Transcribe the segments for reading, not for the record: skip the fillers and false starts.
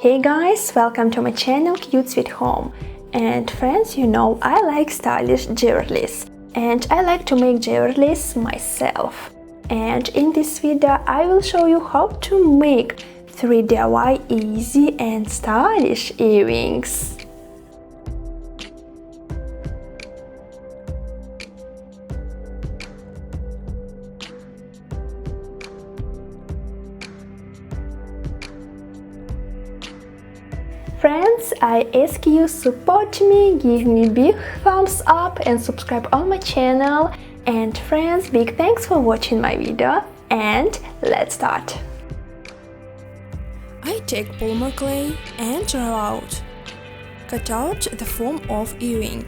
Hey guys, welcome to my channel CuteSweetHome. And friends, you know I like stylish jewelries and I like to make jewelries myself. And in this video I will show you how to make 3 DIY easy and stylish earrings. Friends, I ask you support me, give me big thumbs up and subscribe on my channel. And friends, big thanks for watching my video and let's start. I take polymer clay and roll out. Cut out the form of earring.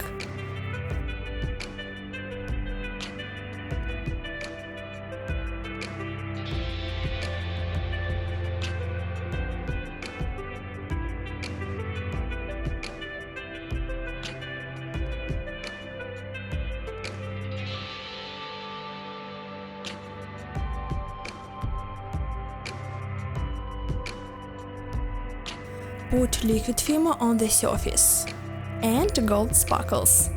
Put liquid filmer on the surface and gold sparkles.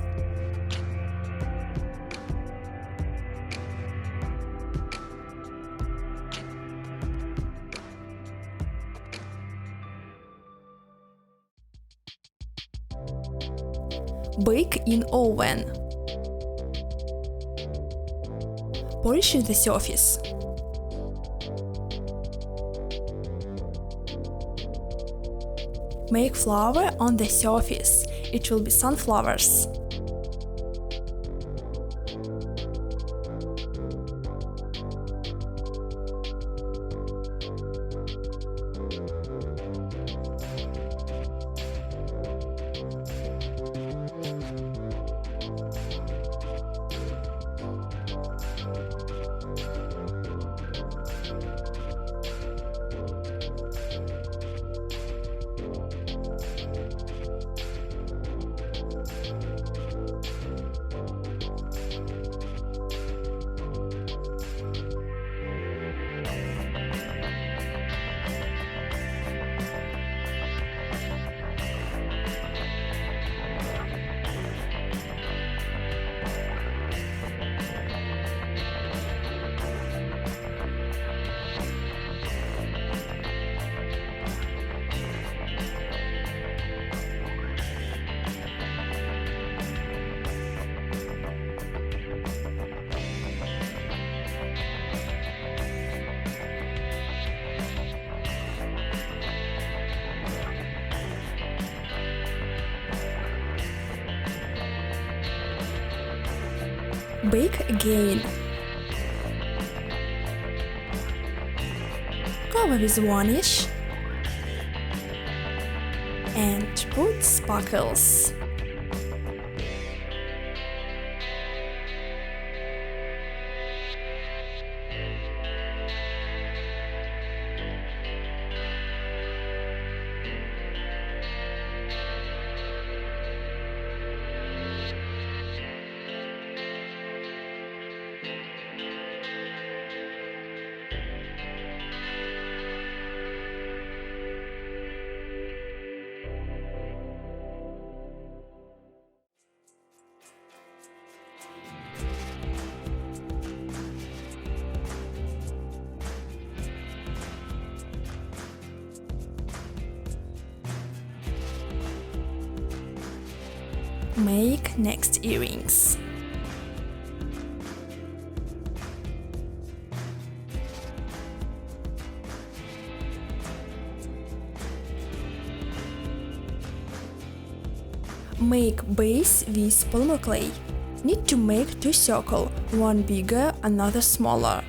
Bake in oven. Polish the surface. Make flower on the surface. It will be sunflowers. Bake again. Cover with varnish and put sparkles. Make next earrings. Make base with polymer clay. Need to make 2 circles, one bigger, another smaller.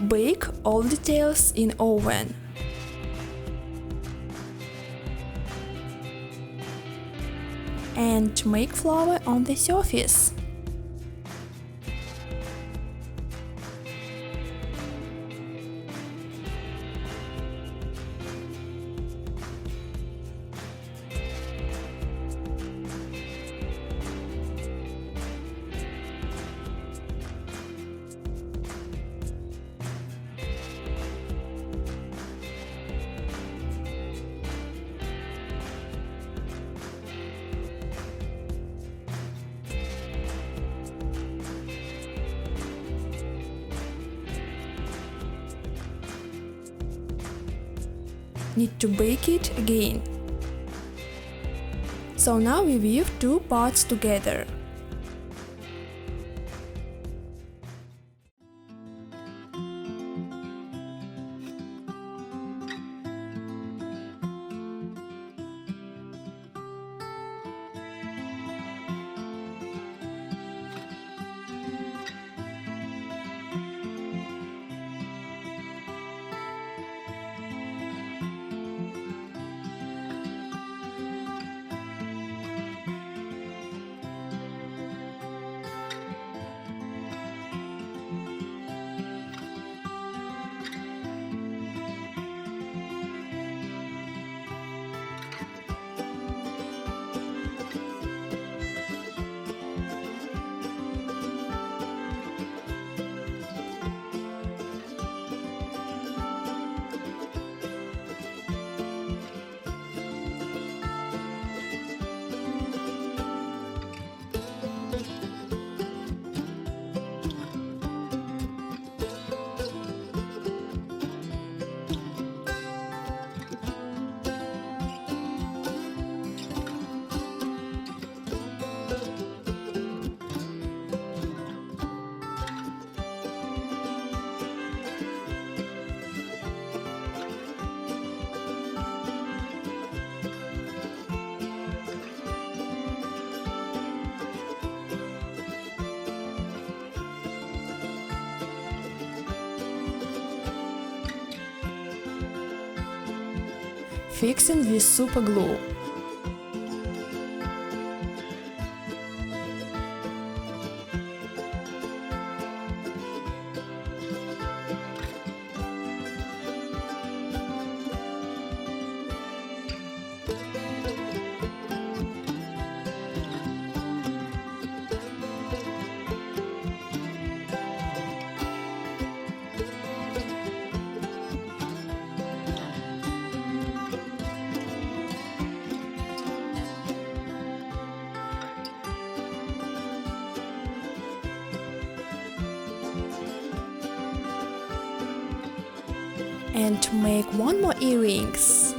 Bake all details in oven. and make flour on the surface. Need to bake it again. So now we weave two parts together. Fixing with super glue. And to make one more earrings.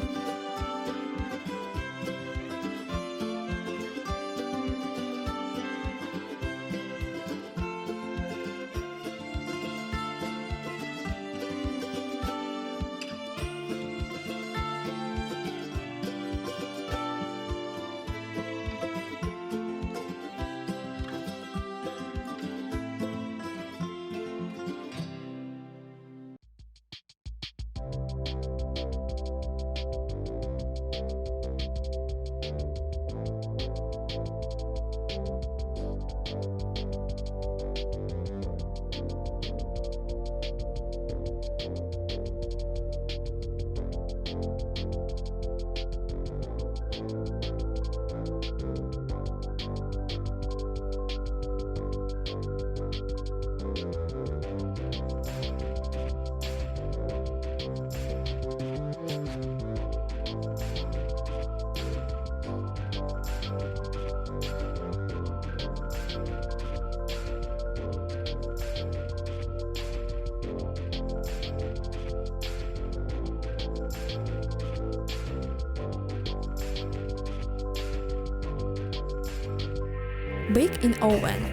Bake in oven.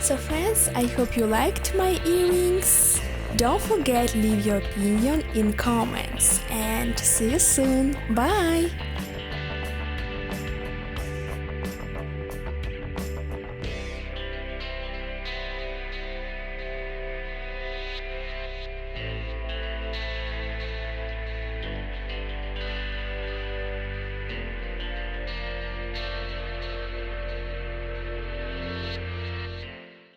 So friends, I hope you liked my earrings. Don't forget leave your opinion in comments and see you soon. Bye!